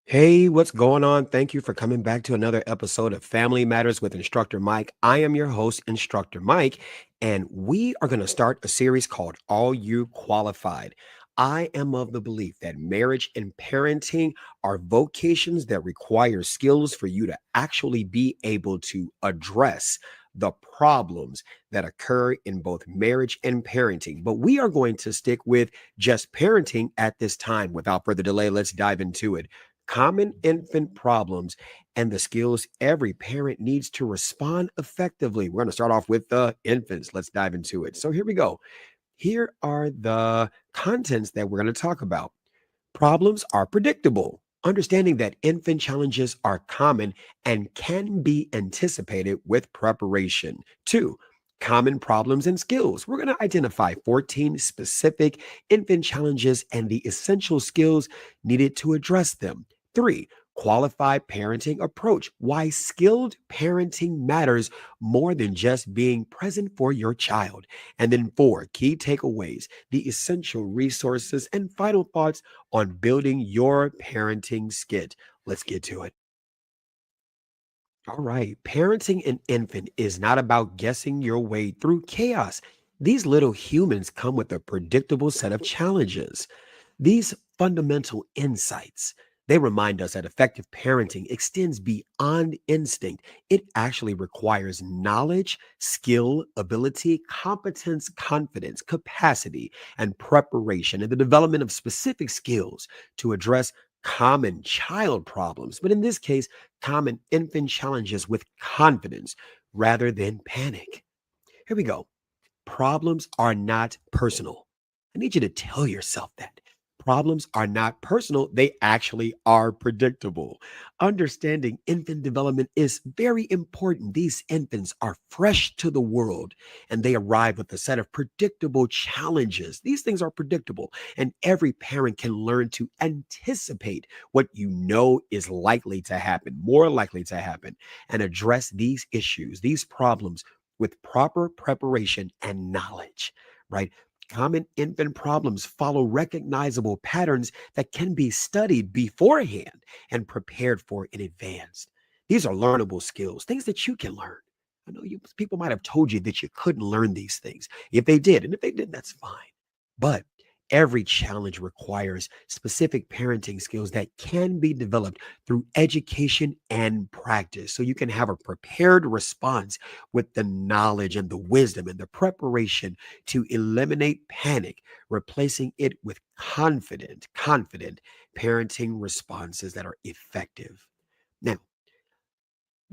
Hey, what's going on? Thank you for coming back to another episode of Family Matters with Instructor Mike. I am your host, Instructor Mike, and we are going to start a series called Are You Qualified? I am of the belief that marriage and parenting are vocations that require skills for you to actually be able to address the problems that occur in both marriage and parenting. But we are going to stick with just parenting at this time. Without further delay, let's dive into it. Common infant problems and the skills every parent needs to respond effectively. We're going to start off with the infants. Let's dive into it. So here we go. Here are the contents that we're going to talk about. Problems are predictable. Understanding that infant challenges are common and can be anticipated with preparation. Two, common problems and skills. We're going to identify 14 specific infant challenges and the essential skills needed to address them. Three, qualified parenting approach. Why skilled parenting matters more than just being present for your child. And then four, key takeaways, the essential resources, and final thoughts on building your parenting skit. Let's get to it. All right. Parenting an infant is not about guessing your way through chaos. These little humans come with a predictable set of challenges. These fundamental insights, they remind us that effective parenting extends beyond instinct. It actually requires knowledge, skill, ability, competence, confidence, capacity, and preparation and the development of specific skills to address common child problems, but in this case, common infant challenges with confidence rather than panic. Here we go. Problems are not personal. I need you to tell yourself that. Problems are not personal, they actually are predictable. Understanding infant development is very important. These infants are fresh to the world and they arrive with a set of predictable challenges. These things are predictable, and every parent can learn to anticipate what you know is likely to happen, more likely to happen, and address these issues, these problems with proper preparation and knowledge, right? Common infant problems follow recognizable patterns that can be studied beforehand and prepared for in advance. These are learnable skills, things that you can learn. I know people might have told you that you couldn't learn these things. If they did, and if they did, that's fine. But every challenge requires specific parenting skills that can be developed through education and practice. So you can have a prepared response with the knowledge and the wisdom and the preparation to eliminate panic, replacing it with confident parenting responses that are effective. Now,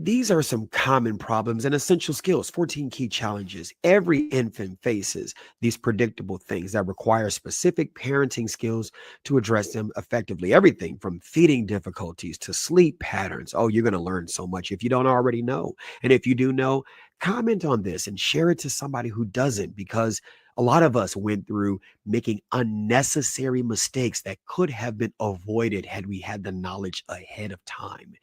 these are some common problems and essential skills, 14 key challenges. Every infant faces these predictable things that require specific parenting skills to address them effectively. Everything from feeding difficulties to sleep patterns. Oh, you're going to learn so much if you don't already know. And if you do know, comment on this and share it to somebody who doesn't, because a lot of us went through making unnecessary mistakes that could have been avoided had we had the knowledge ahead of time.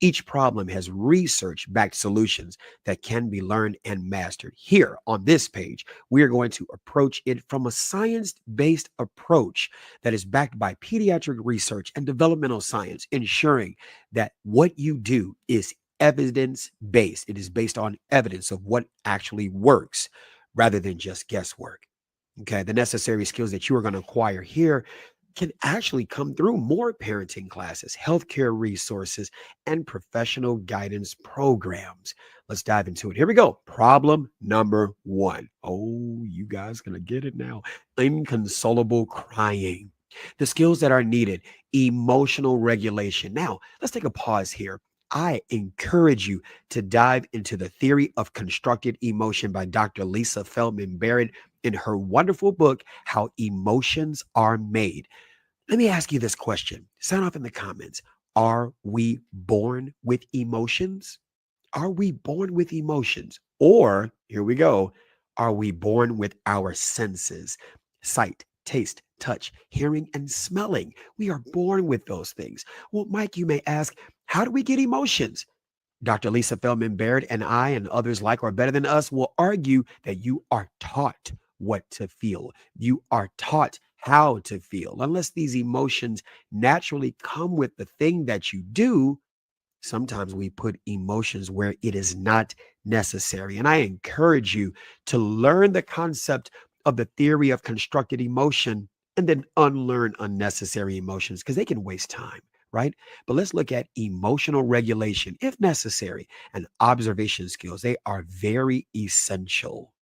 Each problem has research backed solutions that can be learned and mastered. Here on this page, we are going to approach it from a science based approach that is backed by pediatric research and developmental science, ensuring that what you do is evidence based. It is based on evidence of what actually works rather than just guesswork. Okay, the necessary skills that you are going to acquire here can actually come through more parenting classes, healthcare resources, and professional guidance programs. Let's dive into it. Here we go. Problem number one. Oh, you guys gonna get it now. Inconsolable crying. The skills that are needed, emotional regulation. Now, let's take a pause here. I encourage you to dive into the theory of constructed emotion by Dr. Lisa Feldman Barrett in her wonderful book, How Emotions Are Made. Let me ask you this question. Sound off in the comments. Are we born with emotions? Are we born with emotions? Or, here we go, are we born with our senses? Sight, taste, touch, hearing, and smelling. We are born with those things. Well, Mike, you may ask, how do we get emotions? Dr. Lisa Feldman Baird and I and others like or better than us will argue that you are taught what to feel. You are taught how to feel. Unless these emotions naturally come with the thing that you do, sometimes we put emotions where it is not necessary. And I encourage you to learn the concept of the theory of constructed emotion and then unlearn unnecessary emotions because they can waste time, right? But let's look at emotional regulation if necessary and observation skills. They are very essential.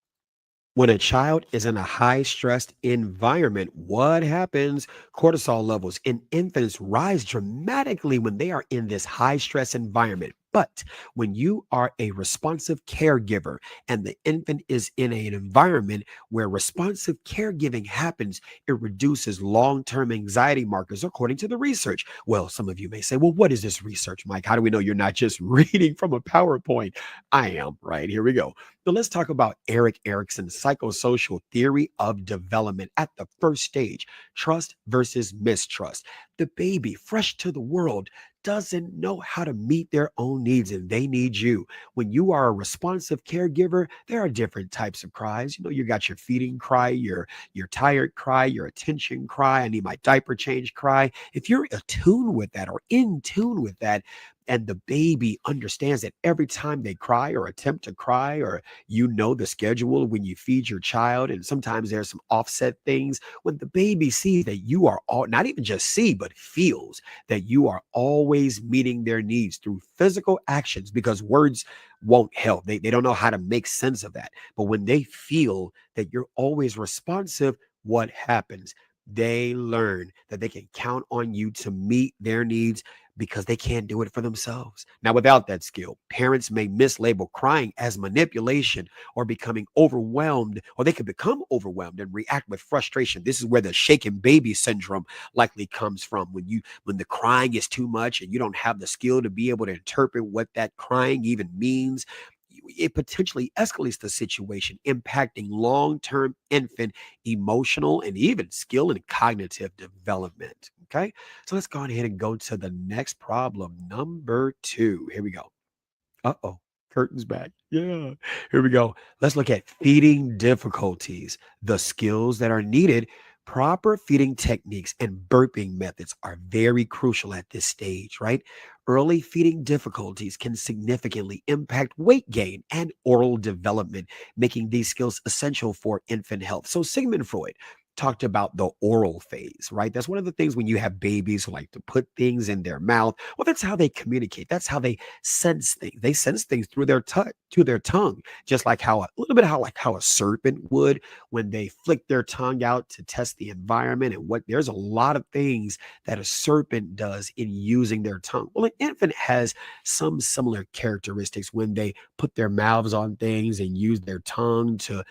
When a child is in a high stressed environment, what happens? Cortisol levels in infants rise dramatically when they are in this high stress environment. But when you are a responsive caregiver and the infant is in an environment where responsive caregiving happens, it reduces long term anxiety markers, according to the research. Well, some of you may say, well, what is this research, Mike? How do we know you're not just reading from a PowerPoint? I am, right? Here we go. So let's talk about Eric Erickson's psychosocial theory of development at the first stage, trust versus mistrust. The baby, fresh to the world, doesn't know how to meet their own needs and they need you. When you are a responsive caregiver, there are different types of cries. You got your feeding cry, your tired cry, your attention cry, I need my diaper change cry. If you're attuned with that or in tune with that, and the baby understands that every time they cry or attempt to cry, or the schedule when you feed your child, and sometimes there's some offset things. When the baby sees that you are all, not even just see, but feels that you are always meeting their needs through physical actions, because words won't help. They don't know how to make sense of that. But when they feel that you're always responsive, what happens? They learn that they can count on you to meet their needs because they can't do it for themselves. Now, without that skill, parents may mislabel crying as manipulation or becoming overwhelmed, or they could become overwhelmed and react with frustration. This is where the shaken baby syndrome likely comes from. When the crying is too much and you don't have the skill to be able to interpret what that crying even means, it potentially escalates the situation, impacting long-term infant emotional and even skill and cognitive development. Okay. So let's go ahead and go to the next problem, number two. Here we go. Uh-oh. Curtains back. Yeah. Here we go. Let's look at feeding difficulties, the skills that are needed. Proper feeding techniques and burping methods are very crucial at this stage, right? Early feeding difficulties can significantly impact weight gain and oral development, making these skills essential for infant health. So, Sigmund Freud talked about the oral phase, right? That's one of the things when you have babies who like to put things in their mouth. Well, that's how they communicate. That's how they sense things. They sense things through their to their tongue, just like how a little bit how a serpent would when they flick their tongue out to test the environment. And what there's a lot of things that a serpent does in using their tongue. Well, an infant has some similar characteristics when they put their mouths on things and use their tongue to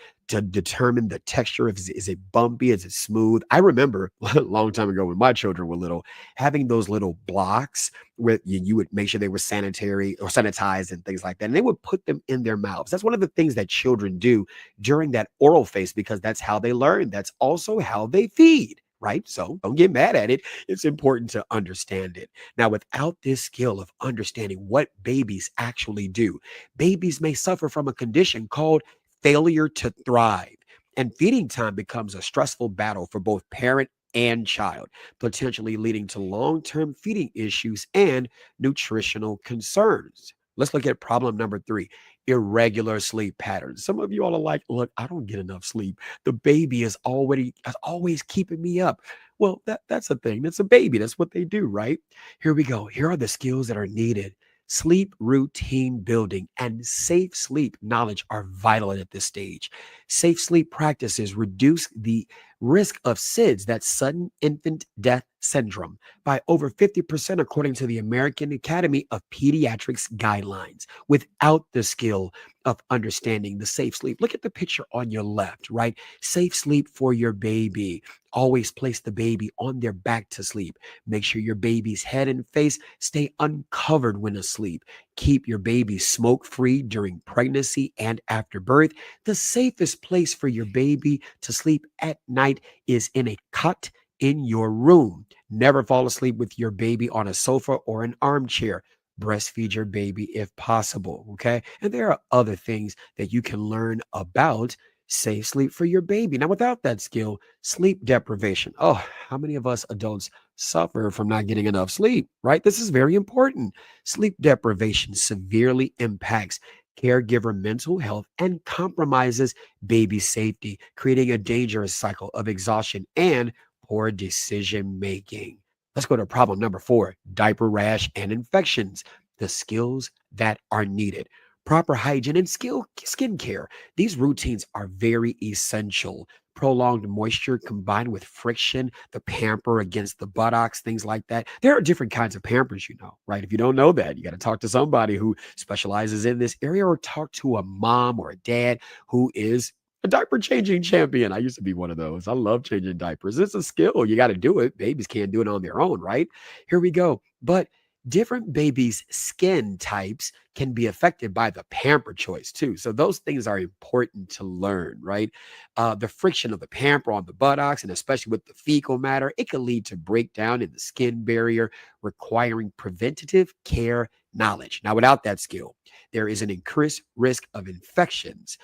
determine the texture. Is it bumpy? Is it smooth? I remember a long time ago when my children were little, having those little blocks where you would make sure they were sanitary or sanitized and things like that. And they would put them in their mouths. That's one of the things that children do during that oral phase because that's how they learn. That's also how they feed. Right. So don't get mad at it. It's important to understand it. Now, without this skill of understanding what babies actually do, babies may suffer from a condition called failure to thrive. And feeding time becomes a stressful battle for both parent and child, potentially leading to long term feeding issues and nutritional concerns. Let's look at problem number three, irregular sleep patterns. Some of you all are like, look, I don't get enough sleep. The baby is always keeping me up. Well, that's a thing. That's a baby. That's what they do, right? Here we go. Here are the skills that are needed. Sleep routine building and safe sleep knowledge are vital at this stage. Safe sleep practices reduce the risk of SIDS, that's sudden infant death syndrome, by over 50%, according to the American Academy of Pediatrics guidelines. Without the skill of understanding the safe sleep, look at the picture on your left, right? Safe sleep for your baby. Always place the baby on their back to sleep. Make sure your baby's head and face stay uncovered when asleep. Keep your baby smoke free during pregnancy and after birth. The safest place for your baby to sleep at night is in a cot in your room. Never fall asleep with your baby on a sofa or an armchair. Breastfeed your baby if possible. Okay. And there are other things that you can learn about safe sleep for your baby. Now, without that skill, sleep deprivation. Oh, how many of us adults suffer from not getting enough sleep, right? This is very important. Sleep deprivation severely impacts caregiver mental health and compromises baby safety, creating a dangerous cycle of exhaustion and poor decision making. Let's go to problem number four, diaper rash and infections, the skills that are needed. Proper hygiene and skin care. These routines are very essential. Prolonged moisture combined with friction, the pamper against the buttocks, things like that. There are different kinds of pampers, right? If you don't know that, you got to talk to somebody who specializes in this area or talk to a mom or a dad who is a diaper changing champion. I used to be one of those. I love changing diapers. It's a skill. You got to do it. Babies can't do it on their own, right? Here we go. But different babies' skin types can be affected by the pamper choice too. So those things are important to learn, right? The friction of the pamper on the buttocks, and especially with the fecal matter, it can lead to breakdown in the skin barrier, requiring preventative care knowledge. Now, without that skill, there is an increased risk of infections,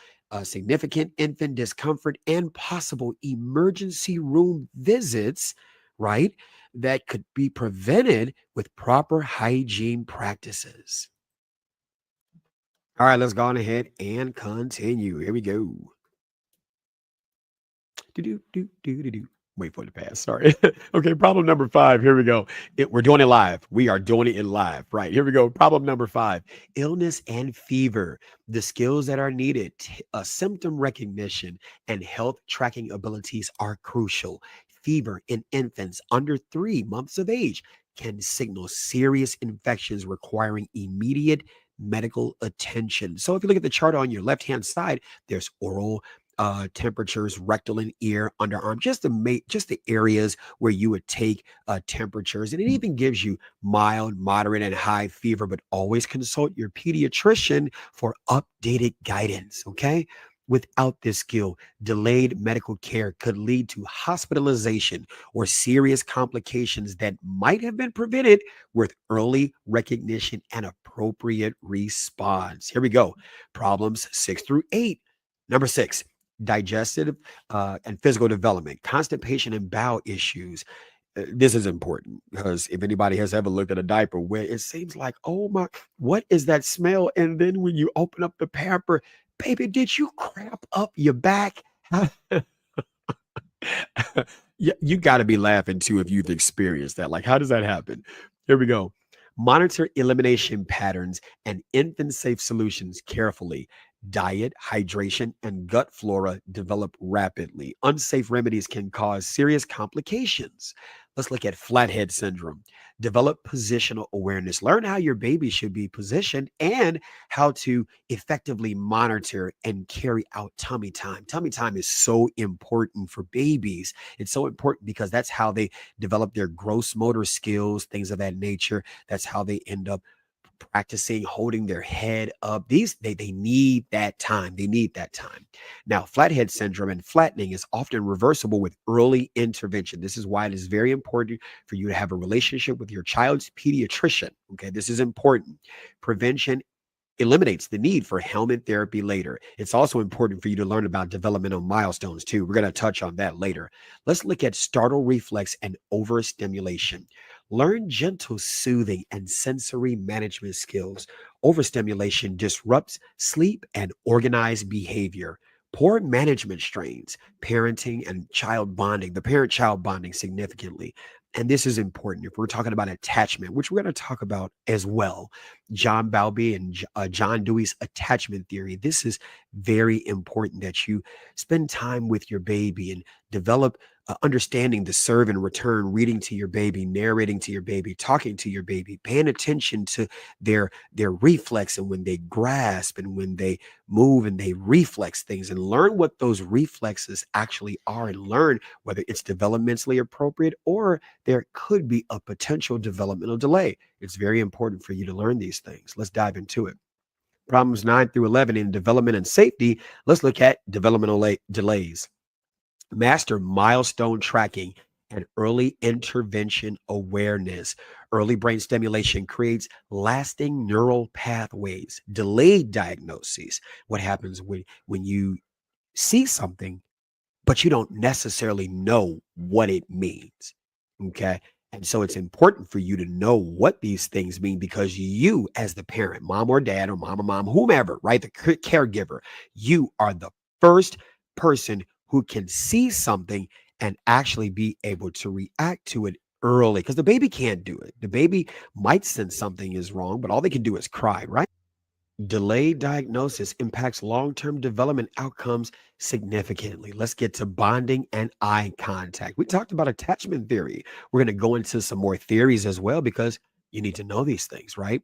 significant infant discomfort, and possible emergency room visits, right? That could be prevented with proper hygiene practices. All right, let's go on ahead and continue. Here we go. Do, do, do, do, do, do. Wait for it to pass. Sorry. Okay, problem number five. Here we go. We're doing it live. We are doing it in live. Right. Here we go. Problem number five, illness and fever. The skills that are needed, symptom recognition and health tracking abilities are crucial. Fever in infants under 3 months of age can signal serious infections requiring immediate medical attention. So if you look at the chart on your left hand side, there's oral temperatures, rectal and ear, underarm, just the areas where you would take temperatures, and it even gives you mild, moderate, and high fever. But always consult your pediatrician for updated guidance. Okay. Without this skill, delayed medical care could lead to hospitalization or serious complications that might have been prevented with early recognition and appropriate response. Here we go. Problems 6 through 8. Number six, digestive and physical development, constipation and bowel issues. This is important because if anybody has ever looked at a diaper where it seems like, oh my, what is that smell? And then when you open up the pamper, baby, did you cramp up your back? You got to be laughing too if you've experienced that. Like, how does that happen? Here we go. Monitor elimination patterns and infant safe solutions carefully. Diet, hydration, and gut flora develop rapidly. Unsafe remedies can cause serious complications. Let's look at flathead syndrome. Develop positional awareness. Learn how your baby should be positioned and how to effectively monitor and carry out tummy time. Tummy time is so important for babies. It's so important because that's how they develop their gross motor skills, things of that nature. That's how they end up practicing holding their head up. They need that time. They need that time. Now, flathead syndrome and flattening is often reversible with early intervention. This is why it is very important for you to have a relationship with your child's pediatrician. Okay, this is important. Prevention eliminates the need for helmet therapy later. It's also important for you to learn about developmental milestones too. We're going to touch on that later. Let's look at startle reflex and overstimulation. Learn gentle soothing and sensory management skills. Overstimulation disrupts sleep and organized behavior. Poor management strains parenting and child bonding, the parent child bonding significantly. And this is important if we're talking about attachment, which we're going to talk about as well. John Bowlby and John Dewey's attachment theory. This is very important that you spend time with your baby and develop understanding the serve and return, reading to your baby, narrating to your baby, talking to your baby, paying attention to their reflex and when they grasp and when they move and they reflex things, and learn what those reflexes actually are, and learn whether it's developmentally appropriate or there could be a potential developmental delay. It's very important for you to learn these things. Let's dive into it. Problems 9 through 11 in development and safety. Let's look at developmental delays. Master milestone tracking and early intervention awareness. Early brain stimulation creates lasting neural pathways. Delayed diagnoses. What happens when you see something, but you don't necessarily know what it means. Okay. And so it's important for you to know what these things mean because you, as the parent, mom or dad, or mom or mom, whomever, right, the caregiver, you are the first person who can see something and actually be able to react to it early because the baby can't do it. The baby might sense something is wrong, but all they can do is cry, right? Delayed diagnosis impacts long term development outcomes significantly. Let's get to bonding and eye contact. We talked about attachment theory. We're going to go into some more theories as well because you need to know these things, right?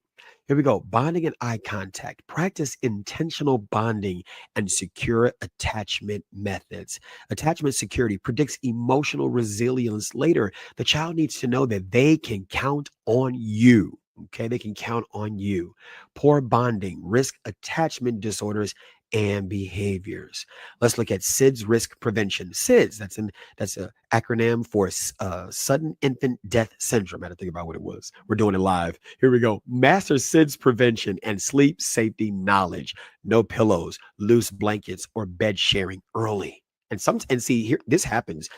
Here we go. Bonding and eye contact. Practice intentional bonding and secure attachment methods. Attachment security predicts emotional resilience later. The child needs to know that they can count on you. Okay, they can count on you. Poor bonding, risk attachment disorders, and behaviors. Let's look at SIDS risk prevention. SIDS, that's an acronym for sudden infant death syndrome. I had to think about what it was. We're doing it live. Here we go. Master SIDS prevention and sleep safety knowledge. No pillows, loose blankets, or bed sharing early. And see here, this happens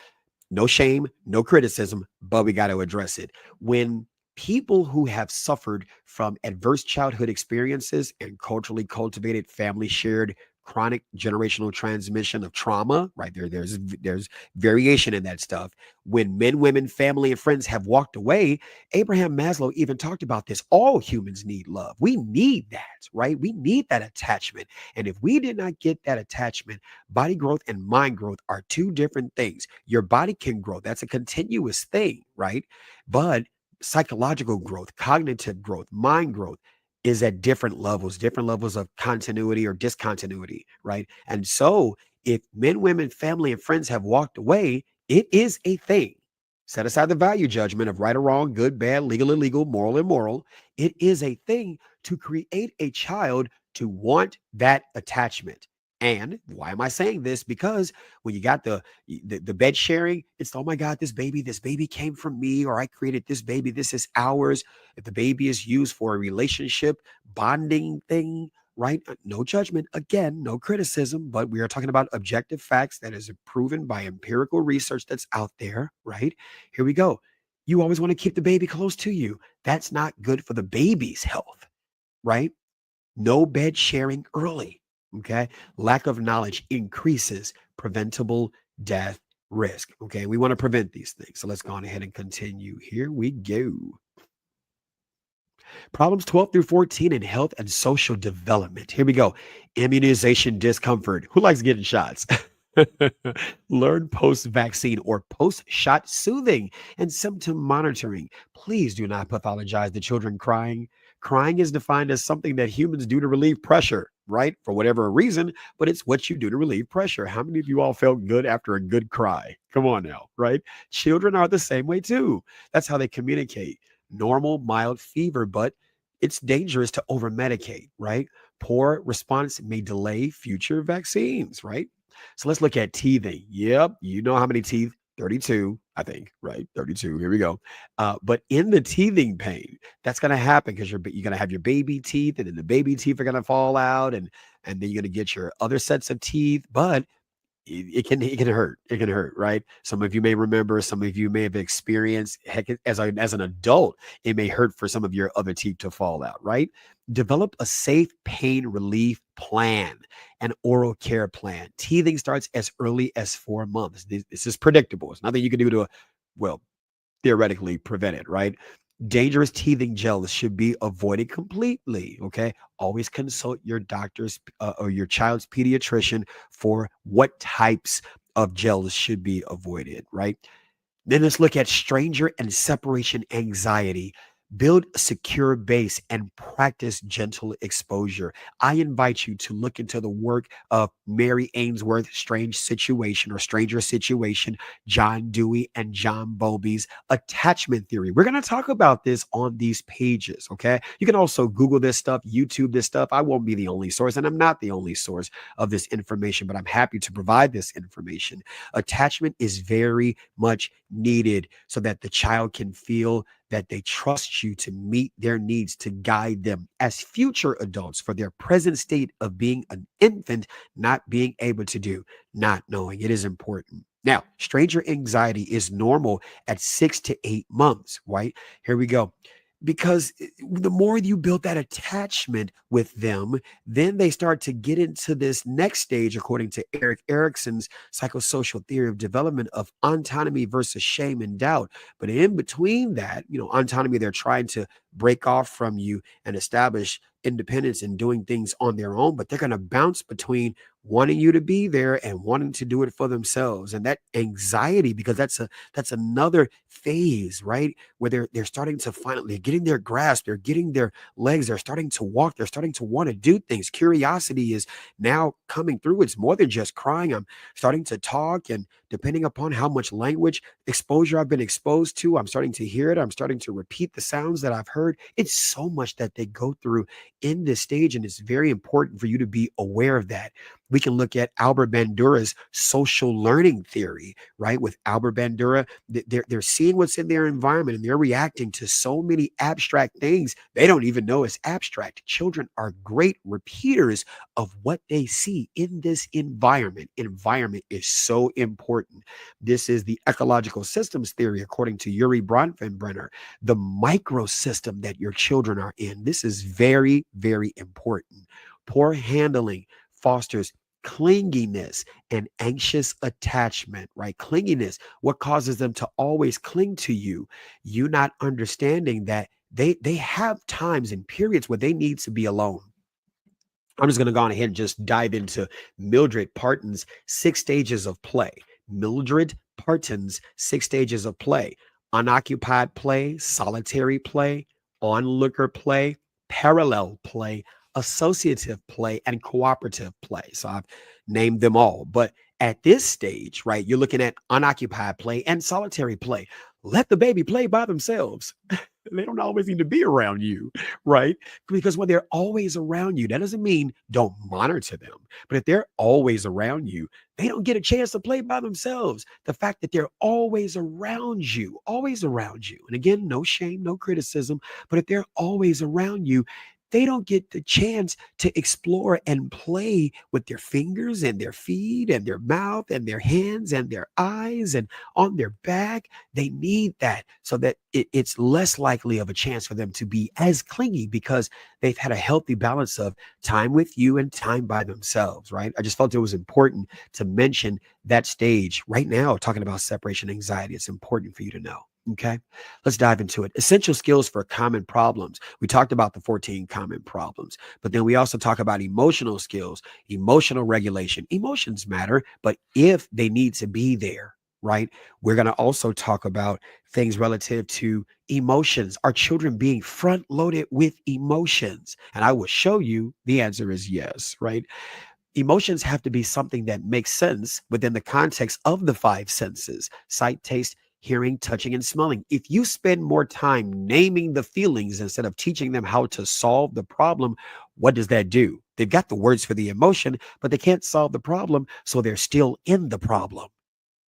no shame, no criticism, but we got to address it. When people who have suffered from adverse childhood experiences and culturally cultivated family shared chronic generational transmission of trauma, right there, there's variation in that stuff. When men, women, family, and friends have walked away, Abraham Maslow even talked about this. All humans need love. We need that, right? We need that attachment. And if we did not get that attachment, body growth and mind growth are two different things. Your body can grow, that's a continuous thing, right? But psychological growth, cognitive growth, mind growth is at different levels of continuity or discontinuity, right? And so if men, women, family, and friends have walked away, it is a thing. Set aside the value judgment of right or wrong, good, bad, legal, illegal, moral, immoral. It is a thing to create a child to want that attachment. And why am I saying this? Because when you got the bed sharing, it's oh my God, this baby came from me, or I created this baby. This is ours. If the baby is used for a relationship bonding thing, right? No judgment, again, no criticism, but we are talking about objective facts that is proven by empirical research that's out there, right? Here we go. You always want to keep the baby close to you. That's not good for the baby's health, right? No bed sharing early. Okay. Lack of knowledge increases preventable death risk. Okay. We want to prevent these things. So let's go on ahead and continue. Here we go. Problems 12 through 14 in health and social development. Here we go. Immunization discomfort. Who likes getting shots? Learn post vaccine or post shot soothing and symptom monitoring. Please do not pathologize the children crying. Crying is defined as something that humans do to relieve pressure, right? For whatever reason, but it's what you do to relieve pressure. How many of you all felt good after a good cry? Come on now, right? Children are the same way too. That's how they communicate. Normal, mild fever, but it's dangerous to over medicate, right? Poor response may delay future vaccines, right? So let's look at teething. Yep, you know how many teeth? 32, I think, right? 32. Here we go. But in the teething pain, that's going to happen because you're going to have your baby teeth, and then the baby teeth are going to fall out, and then you're going to get your other sets of teeth. But it can hurt. It can hurt, right? Some of you may remember, some of you may have experienced, heck, as an adult, it may hurt for some of your other teeth to fall out, right? Develop a safe pain relief plan, an oral care plan. Teething starts as early as 4 months. This is predictable. It's nothing you can do to, well, theoretically prevent it, right? Dangerous teething gels should be avoided completely. Okay. Always consult your doctor's or your child's pediatrician for what types of gels should be avoided, right? Then let's look at stranger and separation anxiety. Build a secure base and practice gentle exposure. I invite you to look into the work of Mary Ainsworth, Strange Situation or Stranger Situation, John Dewey, and John Bowlby's attachment theory. We're going to talk about this on these pages, okay? You can also Google this stuff, YouTube this stuff. I won't be the only source, and I'm not the only source of this information, but I'm happy to provide this information. Attachment is very much needed so that the child can feel that they trust you to meet their needs, to guide them as future adults for their present state of being an infant, not being able to do, not knowing. It is important. Now, stranger anxiety is normal at 6 to 8 months, right? Here we go. Because the more you build that attachment with them, then they start to get into this next stage, according to Eric Erickson's psychosocial theory of development, of autonomy versus shame and doubt. But in between that, autonomy, they're trying to break off from you and establish independence and doing things on their own, but they're going to bounce between wanting you to be there and wanting to do it for themselves. And that anxiety, because that's another phase, right? Where they're starting to finally getting their grasp, they're getting their legs, they're starting to walk, they're starting to want to do things. Curiosity is now coming through. It's more than just crying. I'm starting to talk, and depending upon how much language exposure I've been exposed to, I'm starting to hear it. I'm starting to repeat the sounds that I've heard. It's so much that they go through in this stage, and it's very important for you to be aware of that. We can look at Albert Bandura's social learning theory, right? With Albert Bandura, they're seeing what's in their environment, and they're reacting to so many abstract things they don't even know is abstract. Children are great repeaters of what they see in this environment. Environment is so important. This is the ecological systems theory, according to Yuri Bronfenbrenner, the microsystem that your children are in. This is very, very important. Poor handling fosters clinginess and anxious attachment, right? Clinginess, what causes them to always cling to you? You not understanding that they have times and periods where they need to be alone. I'm just going to go on ahead and just dive into Mildred Parton's 6 stages of play. Mildred Parton's 6 stages of play: unoccupied play, solitary play, onlooker play, parallel play, associative play, and cooperative play. So I've named them all. But at this stage, right, you're looking at unoccupied play and solitary play. Let the baby play by themselves. They don't always need to be around you, right? Because when they're always around you, that doesn't mean don't monitor them. But if they're always around you, they don't get a chance to play by themselves. The fact that they're always around you. And again, no shame, no criticism. But if they're always around you, they don't get the chance to explore and play with their fingers and their feet and their mouth and their hands and their eyes and on their back. They need that so that it's less likely of a chance for them to be as clingy, because they've had a healthy balance of time with you and time by themselves, right? I just felt it was important to mention that stage right now, talking about separation anxiety. It's important for you to know. Okay, let's dive into it. Essential skills for common problems. We talked about the 14 common problems, but then we also talk about emotional skills, emotional regulation. Emotions matter, but if they need to be there, right? We're going to also talk about things relative to emotions. Are children being front loaded with emotions? And I will show you the answer is yes, right? Emotions have to be something that makes sense within the context of the five senses: sight, taste, hearing, touching, and smelling. If you spend more time naming the feelings instead of teaching them how to solve the problem, what does that do? They've got the words for the emotion, but they can't solve the problem, so they're still in the problem,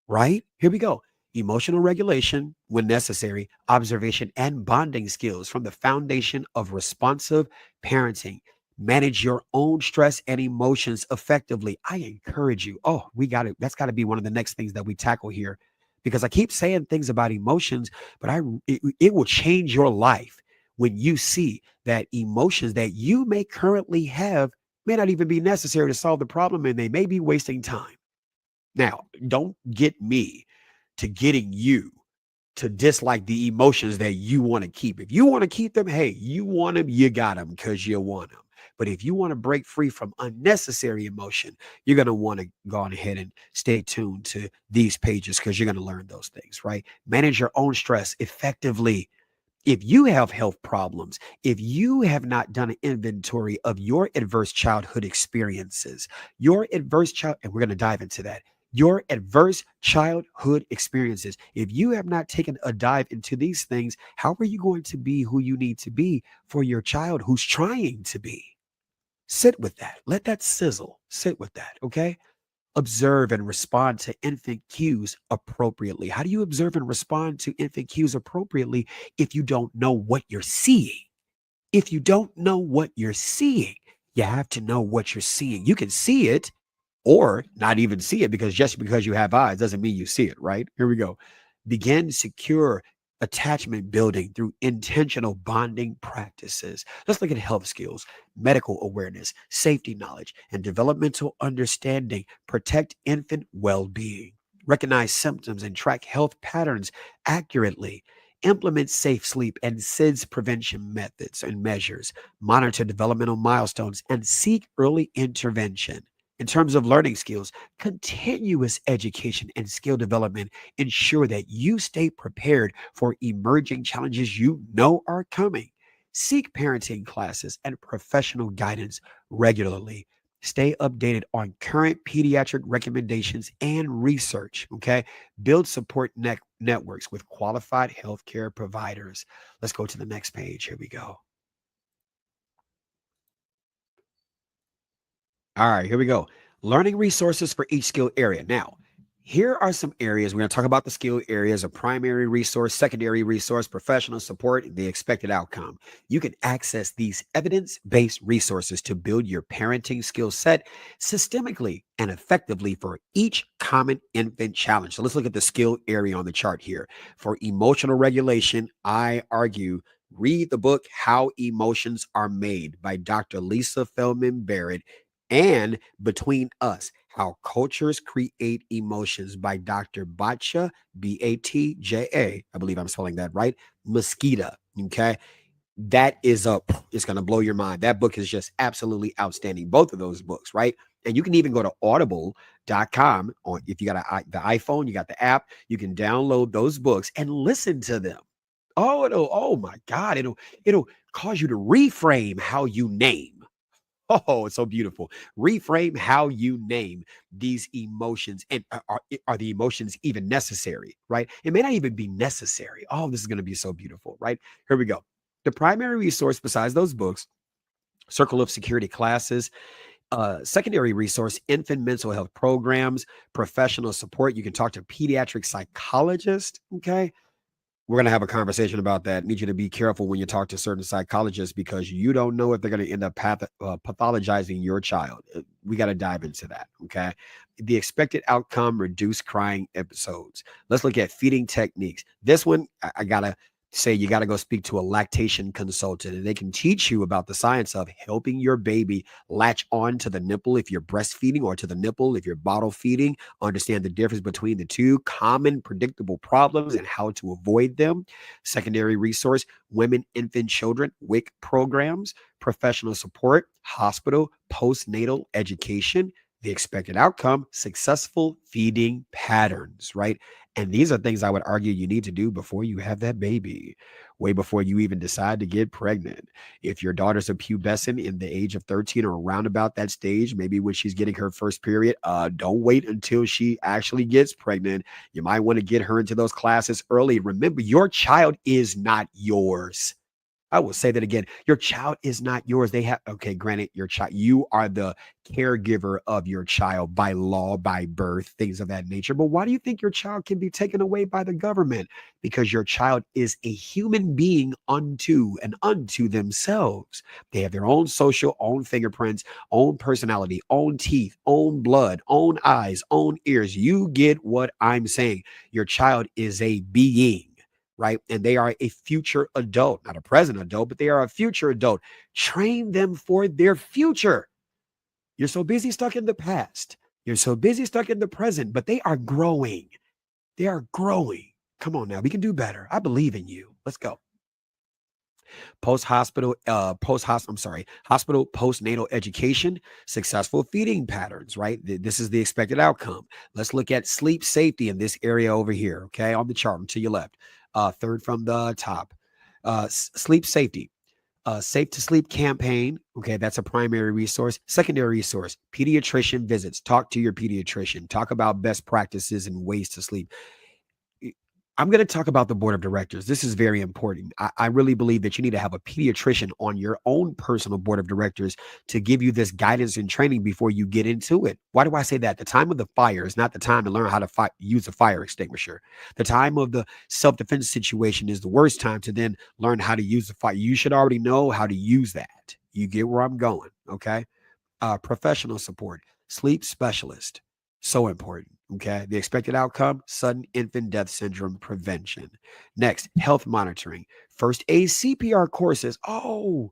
right? Here we go. Emotional regulation, when necessary, observation, and bonding skills from the foundation of responsive parenting. Manage your own stress and emotions effectively. I encourage you. Oh, we got it. That's got to be one of the next things that we tackle here, because I keep saying things about emotions, but it will change your life when you see that emotions that you may currently have may not even be necessary to solve the problem, and they may be wasting time. Now, don't get me to getting you to dislike the emotions that you want to keep. If you want to keep them, hey, you want them, you got them because you want them. But if you want to break free from unnecessary emotion, you're going to want to go on ahead and stay tuned to these pages, because you're going to learn those things, right? Manage your own stress effectively. If you have health problems, if you have not done an inventory of your adverse childhood experiences, your adverse child, and we're going to dive into that, your adverse childhood experiences, if you have not taken a dive into these things, how are you going to be who you need to be for your child who's trying to be? Sit with that. Let that sizzle. Sit with that. Okay. Observe and respond to infant cues appropriately. How do you observe and respond to infant cues appropriately if you don't know what you're seeing? If you don't know what you're seeing, you have to know what you're seeing. You can see it or not even see it, because just because you have eyes doesn't mean you see it, right? Here we go. Begin secure attachment building through intentional bonding practices. Let's look at health skills, medical awareness, safety knowledge, and developmental understanding. Protect infant well being. Recognize symptoms and track health patterns accurately. Implement safe sleep and SIDS prevention methods and measures. Monitor developmental milestones and seek early intervention. In terms of learning skills, continuous education and skill development ensure that you stay prepared for emerging challenges you know are coming. Seek parenting classes and professional guidance regularly. Stay updated on current pediatric recommendations and research. Okay. Build support networks with qualified healthcare providers. Let's go to the next page. Here we go. All right, here we go. Learning resources for each skill area. Now, here are some areas. We're going to talk about the skill areas: a primary resource, secondary resource, professional support, the expected outcome. You can access these evidence based resources to build your parenting skill set systemically and effectively for each common infant challenge. So let's look at the skill area on the chart here. For emotional regulation, I argue read the book How Emotions Are Made by Dr. Lisa Feldman Barrett, and Between Us, How Cultures Create Emotions by Dr. Batja, Batja, I believe I'm spelling that right, Mosquita. Okay. That is it's going to blow your mind. That book is just absolutely outstanding. Both of those books, right? And you can even go to audible.com, or if you got the iPhone, you got the app, you can download those books and listen to them. Oh my God, it'll cause you to reframe how you name. Oh, it's so beautiful. Reframe how you name these emotions. And are the emotions even necessary, right? It may not even be necessary. Oh, this is going to be so beautiful, right? Here we go. The primary resource besides those books, Circle of Security classes, secondary resource, infant mental health programs, professional support. You can talk to pediatric psychologists, okay? We're going to have a conversation about that. Need you to be careful when you talk to certain psychologists, because you don't know if they're going to end up pathologizing your child. We got to dive into that. Okay. The expected outcome: reduce crying episodes. Let's look at feeding techniques. This one, I got to say, you got to go speak to a lactation consultant, and they can teach you about the science of helping your baby latch on to the nipple if you're breastfeeding, or to the nipple if you're bottle feeding. Understand the difference between the two, common predictable problems, and how to avoid them. Secondary resource: women, infant, children, WIC programs, professional support, hospital, postnatal education. The expected outcome: successful feeding patterns, right? And these are things I would argue you need to do before you have that baby, way before you even decide to get pregnant. If your daughter's a pubescent in the age of 13, or around about that stage, maybe when she's getting her first period, don't wait until she actually gets pregnant. You might want to get her into those classes early. Remember, your child is not yours. I will say that again. Your child is not yours. They have, okay, granted, your child, you are the caregiver of your child by law, by birth, things of that nature. But why do you think your child can be taken away by the government? Because your child is a human being unto and unto themselves. They have their own social, own fingerprints, own personality, own teeth, own blood, own eyes, own ears. You get what I'm saying. Your child is a being, right? And they are a future adult, not a present adult, but they are a future adult. Train them for their future. You're so busy stuck in the past. You're so busy stuck in the present, but they are growing. They are growing. Come on now, we can do better. I believe in you. Let's go. Hospital postnatal education, successful feeding patterns, right? This is the expected outcome. Let's look at sleep safety in this area over here, okay, on the chart to your left, third from the top. Sleep safety, safe to sleep campaign. Okay, that's a primary resource. Secondary resource: pediatrician visits. Talk to your pediatrician. Talk about best practices and ways to sleep. I'm going to talk about the board of directors. This is very important. I really believe that you need to have a pediatrician on your own personal board of directors to give you this guidance and training before you get into it. Why do I say that? The time of the fire is not the time to learn how to use a fire extinguisher. The time of the self defense situation is the worst time to then learn how to use the fire. You should already know how to use that. You get where I'm going. Okay. Professional support, sleep specialist, so important. Okay. The expected outcome, sudden infant death syndrome prevention. Next, health monitoring, first aid CPR courses. Oh,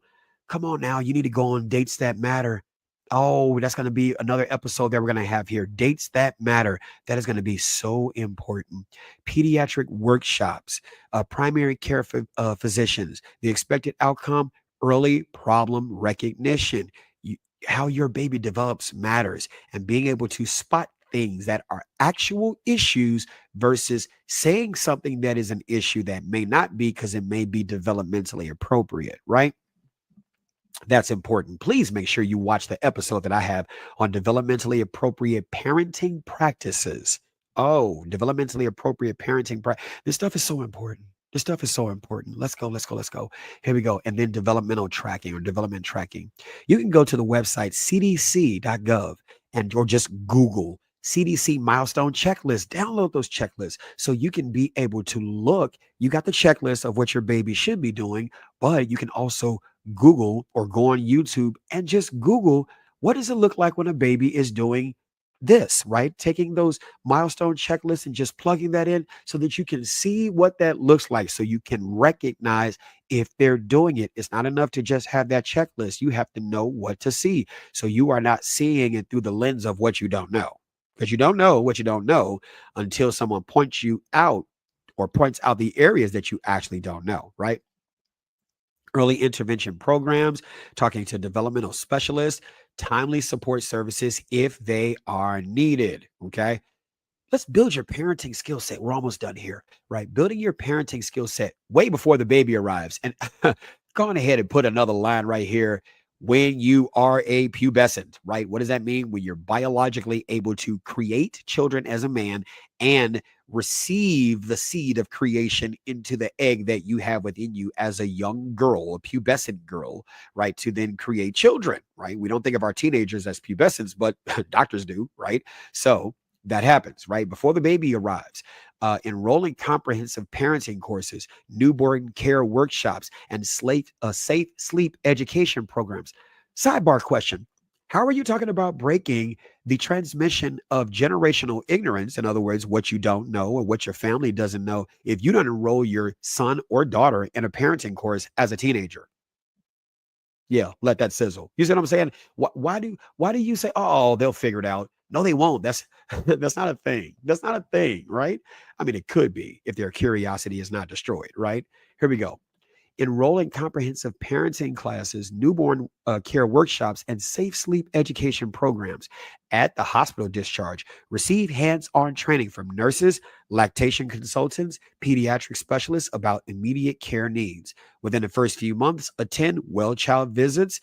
come on now. You need to go on dates that matter. Oh, that's going to be another episode that we're going to have here. Dates that matter. That is going to be so important. Pediatric workshops, primary care physicians, the expected outcome, early problem recognition. How your baby develops matters, and being able to spot things that are actual issues versus saying something that is an issue that may not be because it may be developmentally appropriate, right? That's important. Please make sure you watch the episode that I have on developmentally appropriate parenting practices. Oh, developmentally appropriate parenting. This stuff is so important. This stuff is so important. Let's go, let's go, let's go. Here we go. And then developmental tracking or development tracking. You can go to the website cdc.gov and or just Google CDC milestone checklist. Download those checklists so you can be able to look. You got the checklist of what your baby should be doing, but you can also Google or go on YouTube and just Google what does it look like when a baby is doing this, right? Taking those milestone checklists and just plugging that in so that you can see what that looks like so you can recognize if they're doing it. It's not enough to just have that checklist. You have to know what to see. So you are not seeing it through the lens of what you don't know. Because you don't know what you don't know until someone points you out or points out the areas that you actually don't know, right? Early intervention programs, talking to developmental specialists, timely support services if they are needed. Okay. Let's build your parenting skill set. We're almost done here, right? Building your parenting skill set way before the baby arrives. And go on ahead and put another line right here. When you are a pubescent, right? What does that mean? When you're biologically able to create children as a man and receive the seed of creation into the egg that you have within you as a young girl, a pubescent girl, right? To then create children, right? We don't think of our teenagers as pubescents, but doctors do, right? So that happens, right? Before the baby arrives, enrolling comprehensive parenting courses, newborn care workshops, and safe sleep education programs. Sidebar question. How are you talking about breaking the transmission of generational ignorance? In other words, what you don't know or what your family doesn't know if you don't enroll your son or daughter in a parenting course as a teenager? Yeah, let that sizzle. You see what I'm saying? Why do you say, "Oh, they'll figure it out"? No, they won't. That's that's not a thing. That's not a thing, right? I mean, it could be if their curiosity is not destroyed, right? Here we go. Enroll in comprehensive parenting classes, newborn care workshops, and safe sleep education programs at the hospital discharge. Receive hands on training from nurses, lactation consultants, pediatric specialists about immediate care needs. Within the first few months, attend well child visits.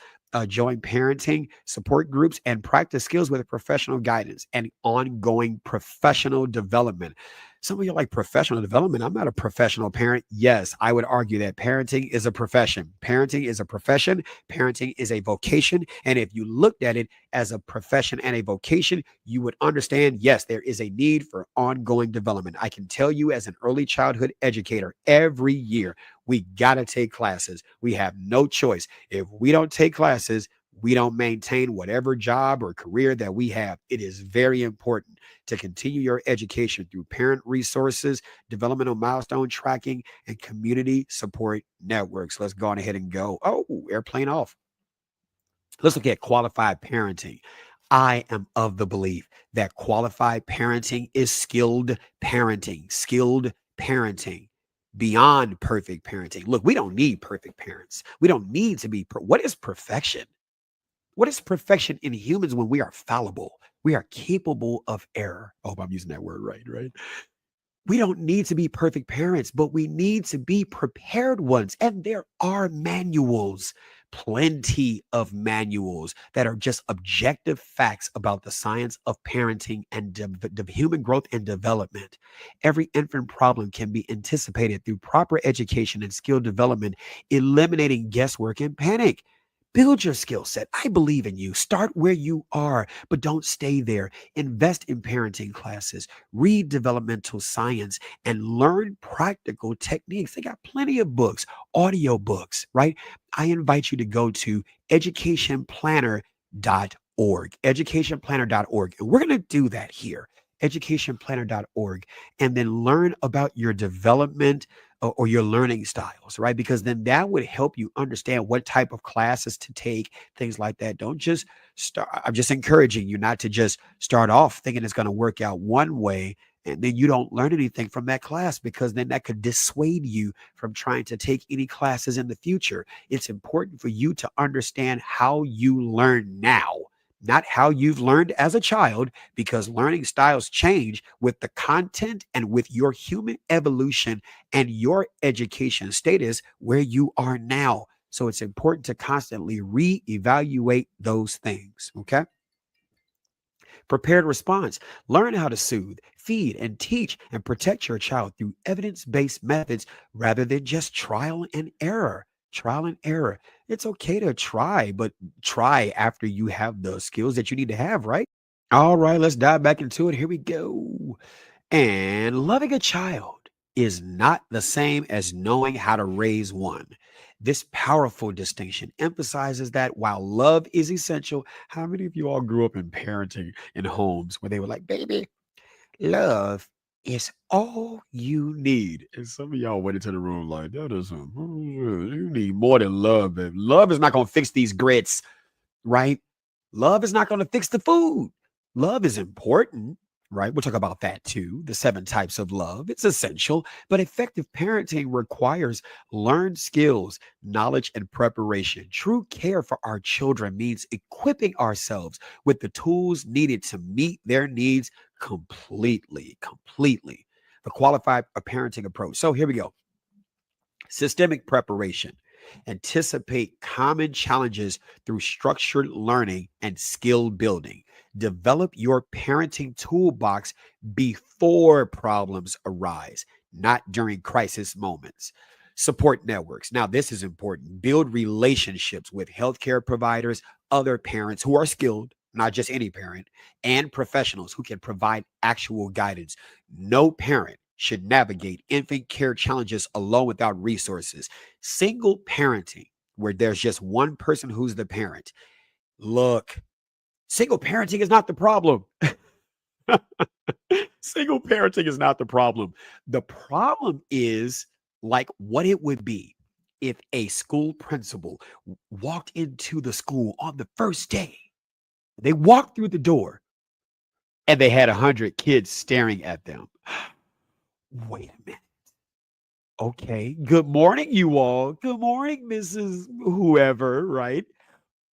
Join parenting support groups and practice skills with professional guidance and ongoing professional development. Some of you are like professional development. I'm not a professional parent. Yes, I would argue that parenting is a profession. Parenting is a profession. Parenting is a vocation. And if you looked at it as a profession and a vocation, you would understand, yes, there is a need for ongoing development. I can tell you as an early childhood educator, every year we got to take classes. We have no choice. If we don't take classes, we don't maintain whatever job or career that we have. It is very important to continue your education through parent resources, developmental milestone tracking, and community support networks. Let's go on ahead and go. Oh, airplane off. Let's look at qualified parenting. I am of the belief that qualified parenting is skilled parenting beyond perfect parenting. Look, we don't need perfect parents. We don't need to be. What is perfection? What is perfection in humans when we are fallible? We are capable of error. I hope I'm using that word right, right? We don't need to be perfect parents, but we need to be prepared ones. And there are manuals. plenty of manuals that are just objective facts about the science of parenting and human growth and development. Every infant problem can be anticipated through proper education and skill development, eliminating guesswork and panic. Build your skill set. I believe in you. Start where you are, but don't stay there. Invest in parenting classes, read developmental science, and learn practical techniques. They got plenty of books, audio books, right? I invite you to go to educationplanner.org, educationplanner.org. And we're going to do that here, educationplanner.org, and then learn about your development or your learning styles, right? Because then that would help you understand what type of classes to take, things like that. Don't just start. I'm just encouraging you not to just start off thinking it's going to work out one way and then you don't learn anything from that class, because then that could dissuade you from trying to take any classes in the future. It's important for you to understand how you learn now, not how you've learned as a child, because learning styles change with the content and with your human evolution and your education status where you are now. So it's important to constantly reevaluate those things. Okay. Prepared response. Learn how to soothe, feed, and teach and protect your child through evidence based methods rather than just trial and error. Trial and error. It's okay to try, but try after you have the skills that you need to have, right? All right, let's dive back into it. Here we go. And loving a child is not the same as knowing how to raise one. This powerful distinction emphasizes that while love is essential, how many of you all grew up in parenting in homes where they were like, baby, love is all you need? And some of y'all went into the room like, that is, you need more than love. Baby. Love is not going to fix these grits, right? Love is not going to fix the food. Love is important, right? We'll talk about that too. The 7 types of love. It's essential, but effective parenting requires learned skills, knowledge, and preparation. True care for our children means equipping ourselves with the tools needed to meet their needs completely. The qualified parenting approach. So here we go. Systemic preparation. Anticipate common challenges through structured learning and skill building. Develop your parenting toolbox before problems arise, not during crisis moments. Support networks. Now, this is important. Build relationships with healthcare providers, other parents who are skilled, not just any parent, and professionals who can provide actual guidance. No parent should navigate infant care challenges alone without resources. Single parenting, where there's just one person who's the parent. Look, single parenting is not the problem. Single parenting is not the problem. The problem is like what it would be if a school principal walked into the school on the first day. They walked through the door and they had 100 kids staring at them. Wait a minute. Okay. Good morning, you all. Good morning, Mrs. Whoever, right?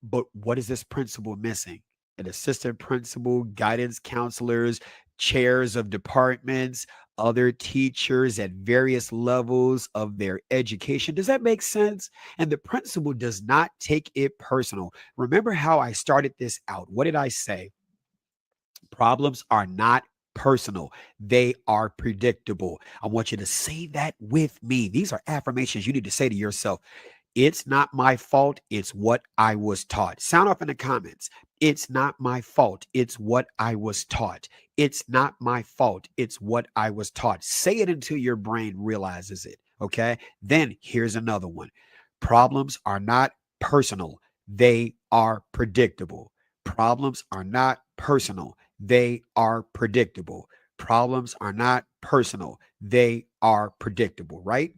But what is this principal missing? An assistant principal, guidance counselors, chairs of departments, other teachers at various levels of their education. Does that make sense? And the principal does not take it personal. Remember how I started this out? What did I say? Problems are not personal. They are predictable. I want you to say that with me. These are affirmations you need to say to yourself. It's not my fault. It's what I was taught. Sound off in the comments. It's not my fault. It's what I was taught. It's not my fault. It's what I was taught. Say it until your brain realizes it. Okay. Then here's another one. Problems are not personal. They are predictable. Problems are not personal. They are predictable. Problems are not personal. They are predictable, right?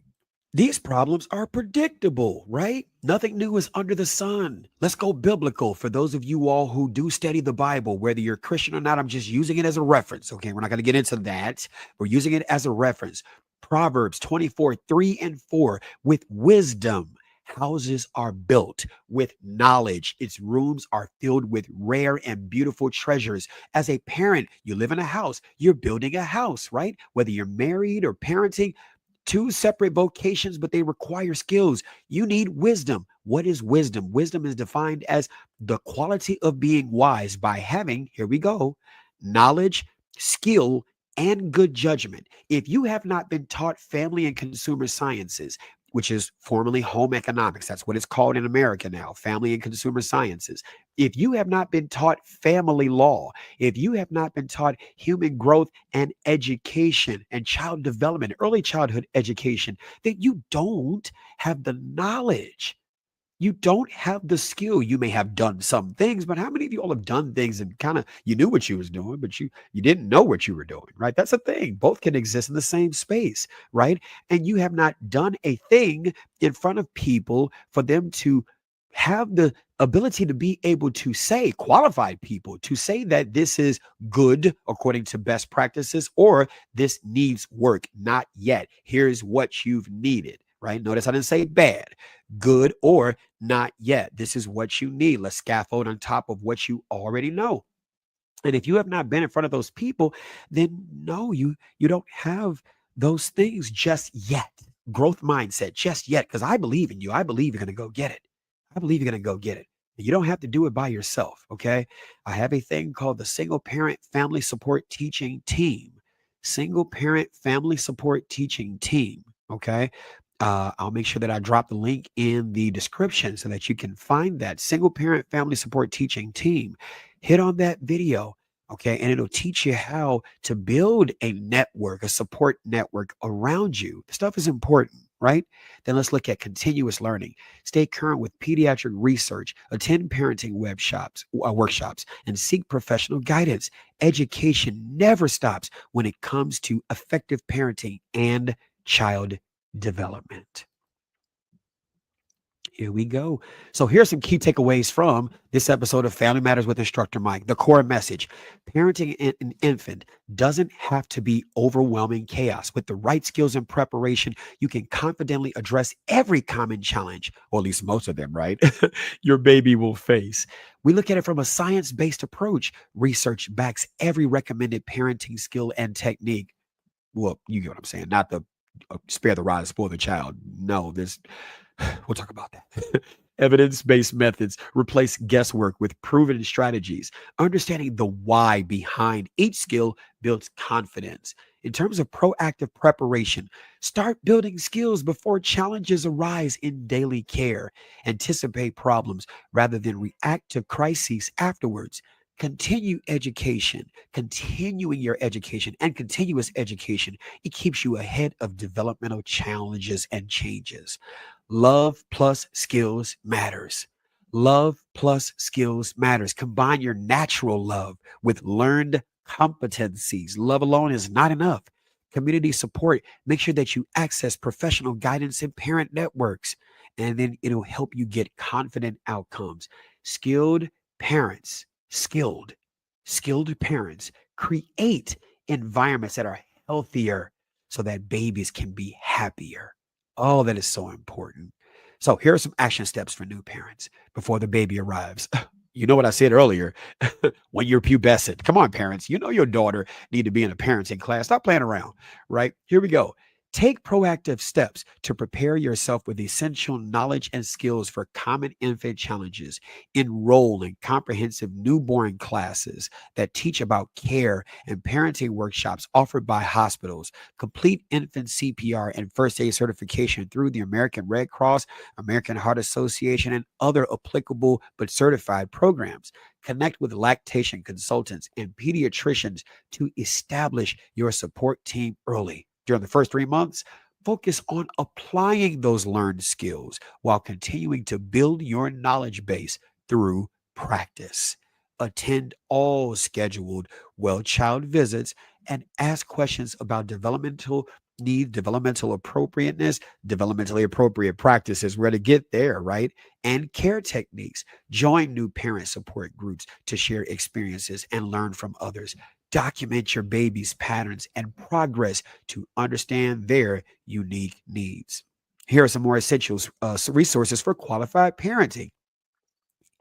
These problems are predictable, right? Nothing new is under the sun. Let's go biblical. For those of you all who do study the Bible, whether you're Christian or not, I'm just using it as a reference. Okay, we're not going to get into that. We're using it as a reference. Proverbs 24:3 and 4. With wisdom, houses are built. With knowledge, its rooms are filled with rare and beautiful treasures. As a parent, you live in a house, you're building a house, right? Whether you're married or parenting, two separate vocations, but they require skills. You need wisdom. What is wisdom? Wisdom is defined as the quality of being wise by having, here we go, knowledge, skill, and good judgment. If you have not been taught family and consumer sciences, which is formerly home economics, that's what it's called in America now, family and consumer sciences. If you have not been taught family law, if you have not been taught human growth and education and child development, early childhood education, then you don't have the knowledge. You don't have the skill. You may have done some things, but how many of you all have done things and kind of you knew what you was doing, but you didn't know what you were doing, right? That's a thing. Both can exist in the same space, right? And you have not done a thing in front of people for them to have the ability to be able to say, qualified people to say that this is good according to best practices or this needs work. Not yet. Here's what you've needed, right? Notice I didn't say bad, good, or not yet. This is what you need. Let's scaffold on top of what you already know. And if you have not been in front of those people, then no, you don't have those things just yet. Growth mindset just yet, because I believe in you. I believe you're going to go get it. I believe you're going to go get it. You don't have to do it by yourself. Okay. I have a thing called the single parent family support teaching team. Single parent family support teaching team. Okay. I'll make sure that I drop the link in the description so that you can find that single parent family support teaching team. Hit on that video, okay, and it'll teach you how to build a network, a support network around you. The stuff is important, right? Then let's look at continuous learning. Stay current with pediatric research, attend parenting workshops, and seek professional guidance. Education never stops when it comes to effective parenting and child development. Here we go. So here's some key takeaways from this episode of Family Matters with Instructor Mike. The core message: parenting an infant doesn't have to be overwhelming chaos. With the right skills and preparation, you can confidently address every common challenge, or at least most of them, right? Your baby will face. We look at it from a science-based approach. Research backs every recommended parenting skill and technique. Well, you get what I'm saying. Not the spare the rod, spoil the child. No, this we'll talk about that. Evidence-based methods replace guesswork with proven strategies. Understanding the why behind each skill builds confidence. In terms of proactive preparation, start building skills before challenges arise in daily care. Anticipate problems rather than react to crises afterwards. Continue education, continuing your education and continuous education. It keeps you ahead of developmental challenges and changes. Love plus skills matters. Love plus skills matters. Combine your natural love with learned competencies. Love alone is not enough. Community support. Make sure that you access professional guidance and parent networks, and then it'll help you get confident outcomes. Skilled parents, skilled, skilled parents create environments that are healthier so that babies can be happier. Oh, that is so important. So here are some action steps for new parents before the baby arrives. You know what I said earlier, when you're pubescent. Come on, parents. You know your daughter need to be in a parenting class. Stop playing around, right? Here we go. Take proactive steps to prepare yourself with essential knowledge and skills for common infant challenges. Enroll in comprehensive newborn classes that teach about care and parenting workshops offered by hospitals. Complete infant CPR and first aid certification through the American Red Cross, American Heart Association, and other applicable but certified programs. Connect with lactation consultants and pediatricians to establish your support team early. During the first 3 months, focus on applying those learned skills while continuing to build your knowledge base through practice. Attend all scheduled well child visits and ask questions about developmental need, developmental appropriateness, developmentally appropriate practices, where to get there, right? And care techniques. Join new parent support groups to share experiences and learn from others. Document your baby's patterns and progress to understand their unique needs. Here are some more essential resources for qualified parenting: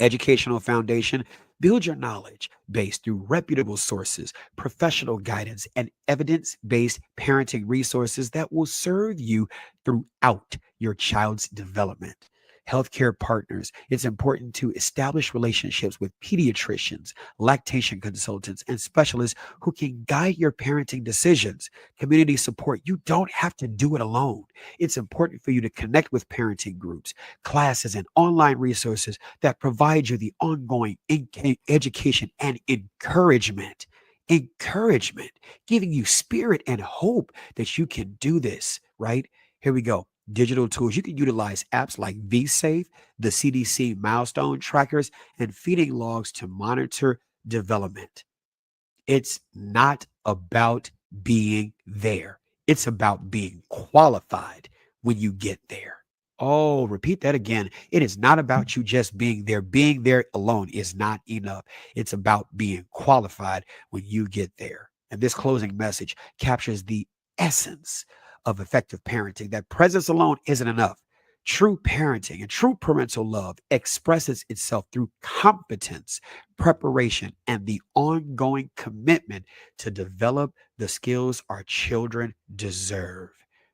educational foundation, Build your knowledge base through reputable sources, professional guidance, and evidence based parenting resources that will serve you throughout your child's development. Healthcare partners, it's important to establish relationships with pediatricians, lactation consultants, and specialists who can guide your parenting decisions. Community support, you don't have to do it alone. It's important for you to connect with parenting groups, classes, and online resources that provide you the ongoing education and encouragement. Encouragement, giving you spirit and hope that you can do this, right? Here we go. Digital tools. You can utilize apps like VSafe, the CDC milestone trackers, and feeding logs to monitor development. It's not about being there. It's about being qualified when you get there. Oh, repeat that again. It is not about you just being there. Being there alone is not enough. It's about being qualified when you get there. And this closing message captures the essence of effective parenting, that presence alone isn't enough. True parenting and true parental love expresses itself through competence, preparation, and the ongoing commitment to develop the skills our children deserve.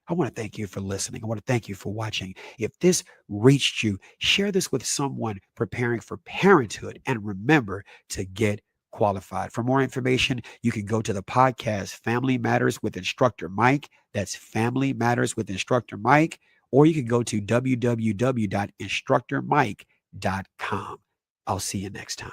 I want to thank you for listening. I want to thank you for watching. If this reached you, share this with someone preparing for parenthood, and remember to get qualified. For more information, you can go to the podcast Family Matters with Instructor Mike. That's Family Matters with Instructor Mike. Or you can go to www.instructormike.com. I'll see you next time.